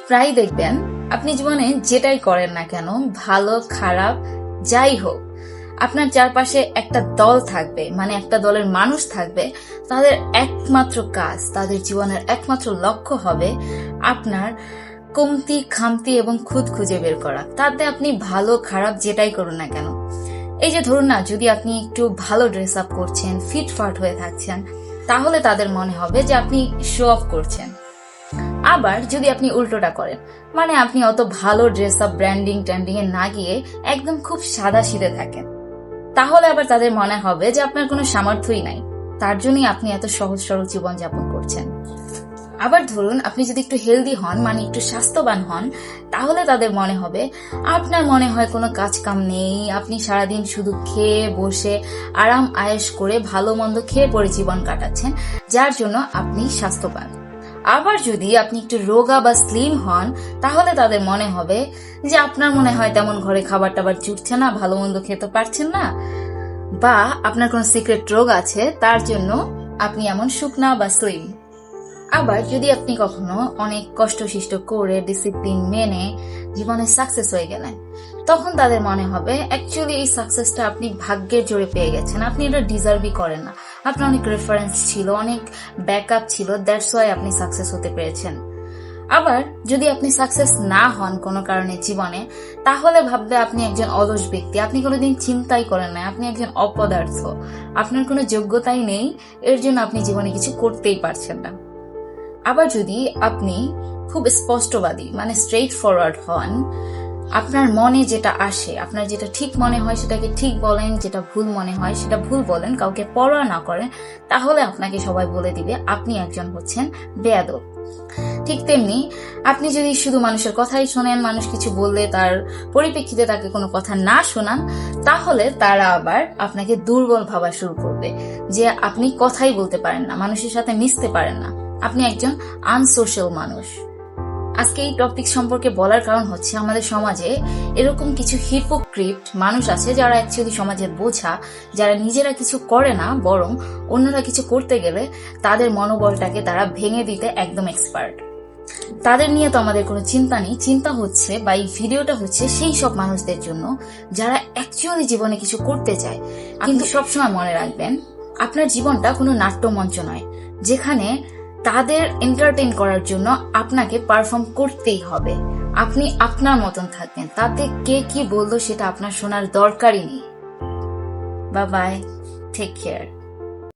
প্রায় দেখবেন আপনি জীবনে যেটাই করেন না কেন, ভালো খারাপ যাই হোক, আপনার চারপাশে একটা দল থাকবে, মানে একটা দলের মানুষ থাকবে। তাদের একমাত্র কাজ, তাদের জীবনের একমাত্র লক্ষ্য হবে আপনার কমতি খামতি এবং খুঁত খুঁজে বের করা। তাতে আপনি ভালো খারাপ যেটাই করুন না কেন, এই যে ধরুন না, যদি আপনি একটু ভালো ড্রেস আপ করছেন, ফিটফাট হয়ে থাকছেন, তাহলে তাদের মনে হবে যে আপনি শো অফ করছেন। আবার যদি আপনি উল্টোটা করেন, মানে আপনি অত ভালো ড্রেস আপ ব্র্যান্ডিং ট্যান্ডিং এ না গিয়ে একদম খুব সাদা সিধে থাকেন, তাহলে আবার তাদের মনে হবে যে আপনার কোনো সামর্থ্যই নাই, তার জন্যই আপনি এত সহজ সরল জীবন যাপন করছেন। আবার ধরুন আপনি যদি একটু হেলদি হন, মানে একটু স্বাস্থ্যবান হন, তাহলে তাদের মনে হবে আপনার মনে হয় কোনো কাজ কাম নেই, আপনি সারাদিন শুধু খেয়ে বসে আরাম আয়েশ করে ভালো মন্দ খেয়ে পরে জীবন কাটাচ্ছেন, যার জন্য আপনি স্বাস্থ্যবান। আবার যদি আপনি একটু রোগা বা স্লিম হন, তাহলে তাদের মনে হবে যে আপনার মনে হয় তেমন ঘরে খাবার টাবার জুটছে না, ভালো মন্দ খেতে পারছেন না, বা আপনার কোনো সিক্রেট রোগ আছে, তার জন্য আপনি এমন শুকনা বা স্লিম। আবার যদি আপনি কখনো অনেক কষ্ট সৃষ্ট করে ডিসিপ্লিন মেনে জীবনে সাকসেস হয়ে গেলেন, তখন তাদের মনে হবে অ্যাকচুয়ালি এই সাকসেসটা আপনি ভাগ্যের জোরে পেয়ে গেছেন, আপনি এটা ডিজার্ভই করেন না, আপনার অনেক রেফারেন্স ছিল, অনেক ব্যাকআপ ছিল, দ্যাটস ওয়াই আপনি সাকসেস হতে পেরেছেন। আবার যদি আপনি সাকসেস না হন কোনো কারণে জীবনে, তাহলে ভাববে আপনি একজন অলস ব্যক্তি, আপনি কোনোদিন চিন্তাই করেন না, আপনি একজন অপদার্থ, আপনার কোনো যোগ্যতাই নেই, এর জন্য আপনি জীবনে কিছু করতেই পারছেন না। আবার যদি আপনি খুব স্পষ্টবাদী, মানে স্ট্রেইট ফরওয়ার্ড হন, আপনার মনে যেটা আসে, আপনার যেটা ঠিক মনে হয় সেটাকে ঠিক বলেন, যেটা ভুল মনে হয় সেটা ভুল বলেন, কাউকে পরোয়া না করেন, তাহলে আপনাকে সবাই বলে দিবে আপনি একজন হচ্ছেন বেয়াদব। ঠিক তেমনি আপনি যদি শুধু মানুষের কথাই শোনেন, মানুষ কিছু বললে তার পরিপ্রেক্ষিতে তাকে কোনো কথা না শোনান, তাহলে তারা আবার আপনাকে দুর্বল ভাবা শুরু করবে, যে আপনি কথাই বলতে পারেন না, মানুষের সাথে মিশতে পারেন না, আপনি একজন আনসোশ্যাল মানুষ। আজকে এই টপিক সম্পর্কে বলার কারণ হচ্ছে আমাদের সমাজে এরকম কিছু হিপোক্রিট মানুষ আছে যারা অ্যাকচুয়ালি সমাজের বোঝা, যারা নিজেরা কিছু করে না বরং অন্যরা কিছু করতে গেলে তাদের মনোবলটাকে তারা ভেঙে দিতে একদম এক্সপার্ট। তাদের নিয়ে তো আমাদের কোনো চিন্তা নেই, চিন্তা হচ্ছে বা এই ভিডিওটা হচ্ছে সেই সব মানুষদের জন্য যারা অ্যাকচুয়ালি জীবনে কিছু করতে চায়। কিন্তু সবসময় মনে রাখবেন, আপনার জীবনটা কোনো নাট্যমঞ্চ নয় যেখানে তাদের এন্টারটেইন করার জন্য আপনাকে পারফর্ম করতেই হবে। আপনি আপনার মতন থাকবেন, তাতে কে কি বললো সেটা আপনার শোনার দরকারই নেই। Bye bye, take care.